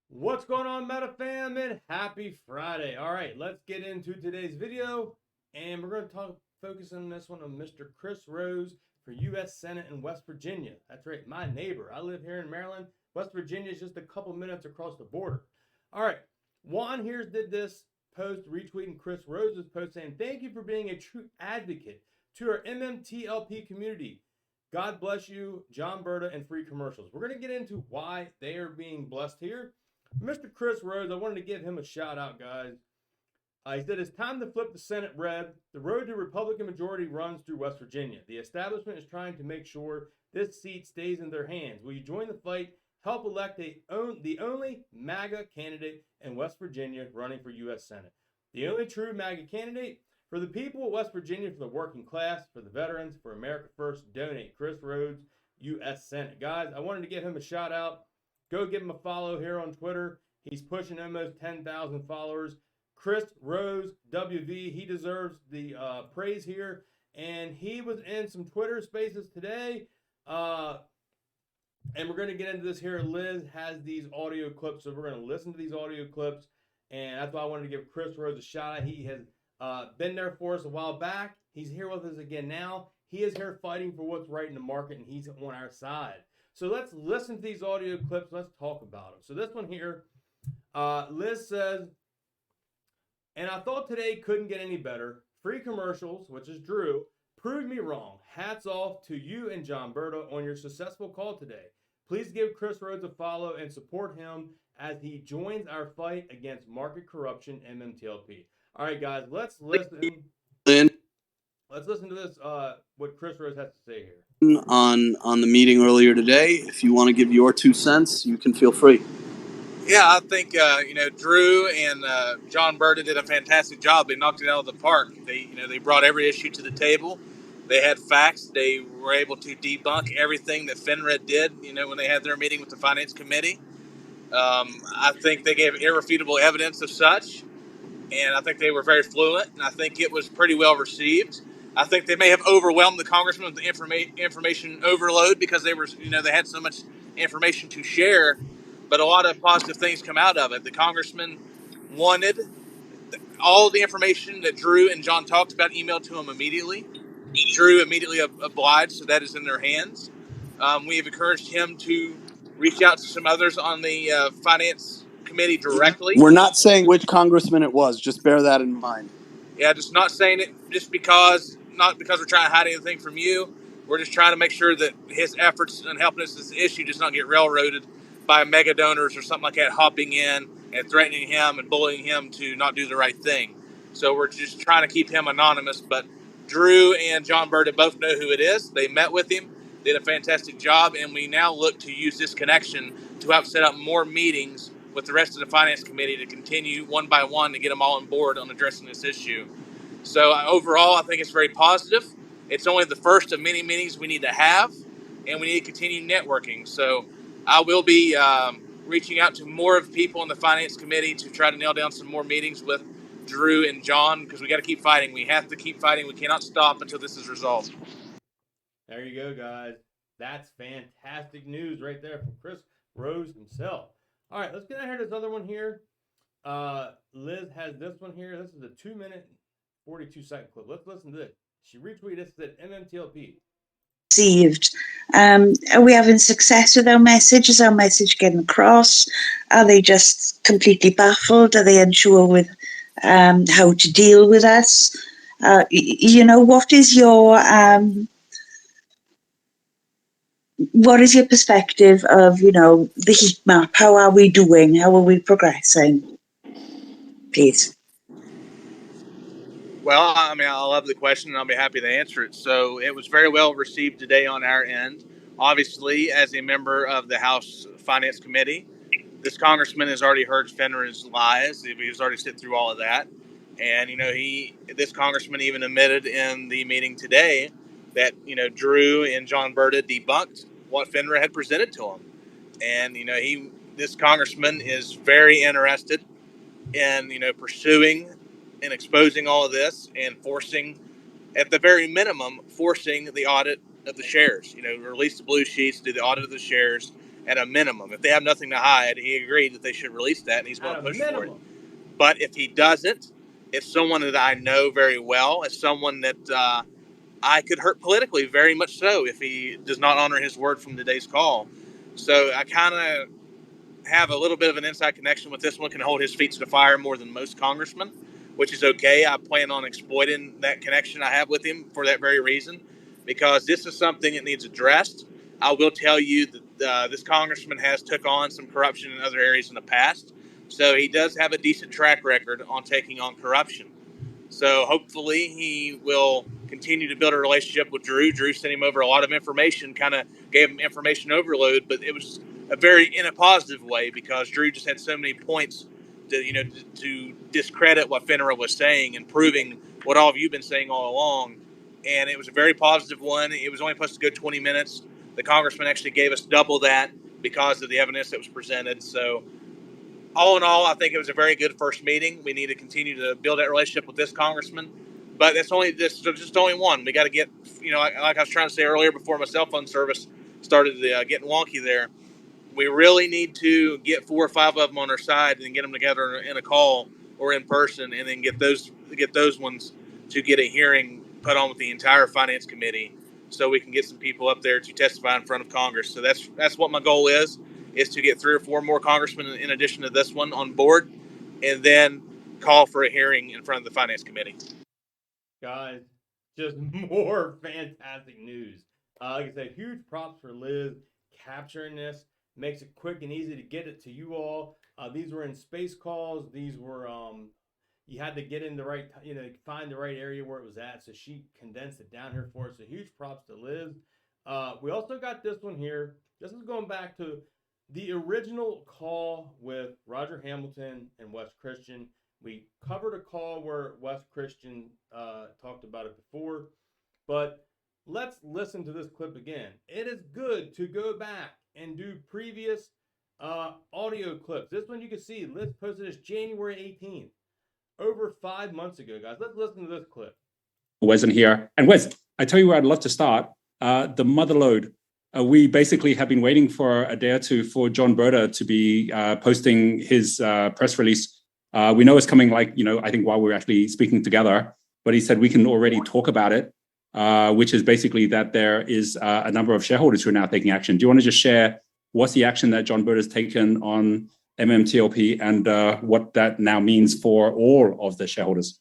What's going on, Meta fam, and happy Friday. All right, let's get into today's video, and we're going to focus on this one on Mr. Chris Rose for U.S. Senate in West Virginia. That's right, my neighbor. I live here in Maryland. West Virginia is just a couple minutes across the border. All right, Juan here did this post retweeting Chris Rose's post saying, "Thank you for being a true advocate to our MMTLP community. God bless you, John Brda, and free commercials." We're going to get into why they are being blessed here. Mr. Chris Rose, I wanted to give him a shout out, guys. He said, "It's time to flip the Senate red. The road to Republican majority runs through West Virginia. The establishment is trying to make sure this seat stays in their hands. Will you join the fight? Help elect the only MAGA candidate in West Virginia running for U.S. Senate. The only true MAGA candidate for the people of West Virginia, for the working class, for the veterans, for America First. Donate. Chris Rhodes, U.S. Senate." Guys, I wanted to give him a shout out. Go give him a follow here on Twitter. He's pushing almost 10,000 followers. Chris Rose, WV, he deserves the praise here. And he was in some Twitter spaces today. And we're going to get into this here. Liz has these audio clips, so we're going to listen to these audio clips. And that's why I wanted to give Chris Rose a shout out. He has been there for us a while back. He's here with us again now. He is here fighting for what's right in the market, and he's on our side. So let's listen to these audio clips. Let's talk about them. So this one here, Liz says, "And I thought today couldn't get any better. Free commercials," which is Drew, "proved me wrong. Hats off to you and John Brda on your successful call today. Please give Chris Rhodes a follow and support him as he joins our fight against market corruption, MMTLP." All right, guys, let's listen. Let's listen to this, what Chris Rose has to say here. On the meeting earlier today. If you want to give your 2 cents, you can feel free. Yeah, I think Drew and John Brda did a fantastic job. They knocked it out of the park. They brought every issue to the table. They had facts. They were able to debunk everything that FINRA did. When they had their meeting with the Finance Committee, I think they gave irrefutable evidence of such, and I think they were very fluent. And I think it was pretty well received. I think they may have overwhelmed the congressman with the information overload because they had so much information to share, but a lot of positive things come out of it. The congressman wanted all the information that Drew and John talked about emailed to him immediately. Drew immediately obliged, so that is in their hands. We have encouraged him to reach out to some others on the finance committee directly. We're not saying which congressman it was. Just bear that in mind. Yeah, just not saying it not because we're trying to hide anything from you. We're just trying to make sure that his efforts in helping us this issue does not get railroaded by mega donors or something like that hopping in and threatening him and bullying him to not do the right thing. So we're just trying to keep him anonymous. But Drew and John Brda both know who it is. They met with him, did a fantastic job, and we now look to use this connection to help set up more meetings with the rest of the finance committee to continue one by one to get them all on board on addressing this issue. So overall, I think it's very positive. It's only the first of many meetings we need to have, and we need to continue networking. So I will be reaching out to more of people in the finance committee to try to nail down some more meetings with Drew and John, because we got to keep fighting. We have to keep fighting. We cannot stop until this is resolved. There you go, guys. That's fantastic news right there from Chris Rose himself. All right, let's get out here to this other one here. Liz has this one here. This is a 2-minute, 42-second clip. Let's listen to this. She retweeted this at MMTLP. Received. Are we having success with our message? Is our message getting across? Are they just completely baffled? Are they unsure with how to deal with us? What is your perspective of, the heat map? How are we doing? How are we progressing? Please. Well, I love the question, and I'll be happy to answer it. So it was very well received today on our end. Obviously, as a member of the House Finance Committee, this congressman has already heard FINRA's lies. He's already sit through all of that. And, this congressman even admitted in the meeting today that, Drew and John Brda debunked what FINRA had presented to him. And, this congressman is very interested in, pursuing and exposing all of this and forcing, at the very minimum, forcing the audit of the shares, release the blue sheets, do the audit of the shares, at a minimum. If they have nothing to hide, he agreed that they should release that, and he's going to push for it. But if he doesn't, if someone that I know very well, if someone that I could hurt politically, very much so, if he does not honor his word from today's call. So I kind of have a little bit of an inside connection with this one, can hold his feet to the fire more than most congressmen, which is okay. I plan on exploiting that connection I have with him for that very reason, because this is something that needs addressed. I will tell you that this congressman has took on some corruption in other areas in the past, so he does have a decent track record on taking on corruption. So hopefully he will continue to build a relationship with Drew. Drew sent him over a lot of information, kind of gave him information overload, but it was in a positive way, because Drew just had so many points to discredit what FINRA was saying and proving what all of you have been saying all along. And it was a very positive one. It was only supposed to go 20 minutes. The congressman actually gave us double that because of the evidence that was presented. So all in all, I think it was a very good first meeting. We need to continue to build that relationship with this congressman, but that's just only one. We got to get, like I was trying to say earlier before my cell phone service started getting wonky there. We really need to get 4 or 5 of them on our side and get them together in a call or in person, and then get those ones to get a hearing put on with the entire finance committee, so we can get some people up there to testify in front of Congress. So that's what my goal is to get 3 or 4 more congressmen in addition to this one on board, and then call for a hearing in front of the finance committee. Guys, just more fantastic news. Like I said, huge props for Liz capturing this. Makes it quick and easy to get it to you all. These were in space calls. These were you had to get in the right, find the right area where it was at. So she condensed it down here for us. So huge props to Liz. We also got this one here. This is going back to the original call with Roger Hamilton and Wes Christian. We covered a call where Wes Christian talked about it before, but let's listen to this clip again. It is good to go back and do previous audio clips. This one you can see, Liz posted this January 18th, over 5 months ago, guys. Let's listen to this clip. Wes in here. And Wes, I tell you where I'd love to start, the mother load. We basically have been waiting for a day or two for John Brda to be posting his press release. We know it's coming, I think while we're actually speaking together, but he said we can already talk about it, which is basically that there is a number of shareholders who are now taking action. Do you want to just share what's the action that John Brda has taken on MMTLP and what that now means for all of the shareholders?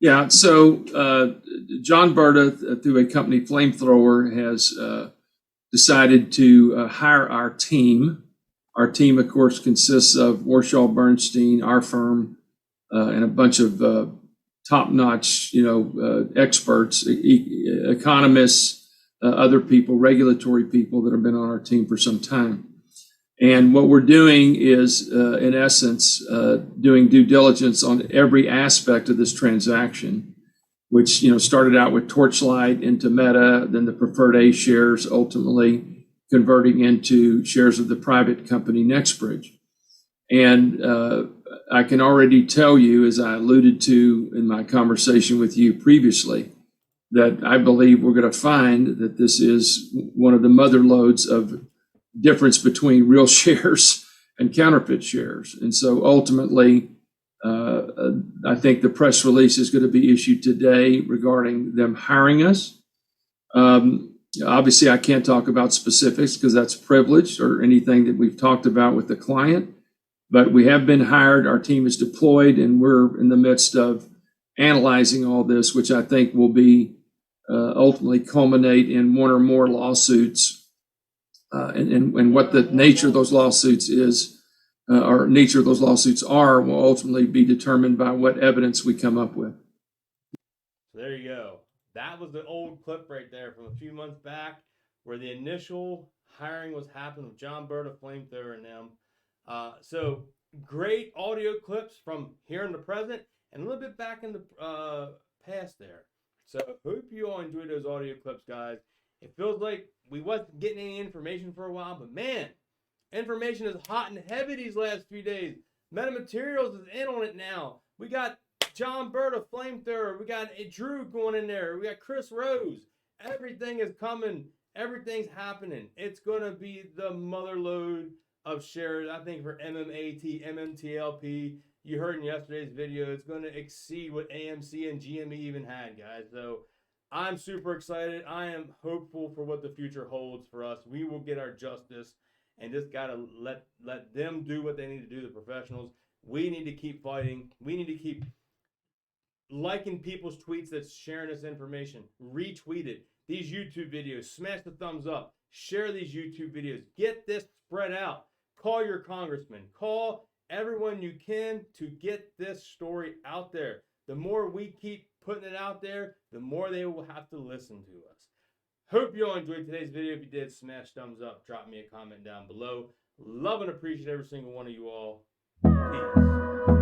Yeah, so John Brda, through a company, Flamethrower, has decided to hire our team. Our team, of course, consists of Warshaw Bernstein, our firm, and a bunch of top-notch, experts, economists, other people, regulatory people that have been on our team for some time. And what we're doing is, in essence, doing due diligence on every aspect of this transaction, which, started out with Torchlight into Meta, then the preferred A shares, ultimately converting into shares of the private company Nextbridge. And I can already tell you, as I alluded to in my conversation with you previously, that I believe we're going to find that this is one of the mother loads of difference between real shares and counterfeit shares. And so ultimately, I think the press release is going to be issued today regarding them hiring us. Obviously, I can't talk about specifics because that's privileged or anything that we've talked about with the client, but we have been hired. Our team is deployed, and we're in the midst of analyzing all this, which I think will be ultimately culminate in one or more lawsuits. And what the nature of those lawsuits is, or nature of those lawsuits are, will ultimately be determined by what evidence we come up with. There you go. That was the old clip right there from a few months back where the initial hiring was happening with John Brda, Flamethrower, and them. So great audio clips from here in the present and a little bit back in the past there. So hope you all enjoyed those audio clips, guys. It feels like we wasn't getting any information for a while, but man, information is hot and heavy these last few days. Metamaterials is in on it now. We got John Brda, Flamethrower. We got Drew going in there. We got Chris Rose. Everything is coming Everything's happening. It's going to be the mother load of shares, I think, for MMAT, MMTLP. You heard in yesterday's video, it's going to exceed what AMC and GME even had, guys. So I'm super excited. I am hopeful for what the future holds for us. We will get our justice, and just got to let them do what they need to do, the professionals. We need to keep fighting. We need to keep liking people's tweets that's sharing this information. Retweet it. These YouTube videos, smash the thumbs up. Share these YouTube videos. Get this spread out. Call your congressman. Call everyone you can to get this story out there. The more we keep putting it out there, the more they will have to listen to us. Hope you all enjoyed today's video. If you did, smash thumbs up. Drop me a comment down below. Love and appreciate every single one of you all. Peace.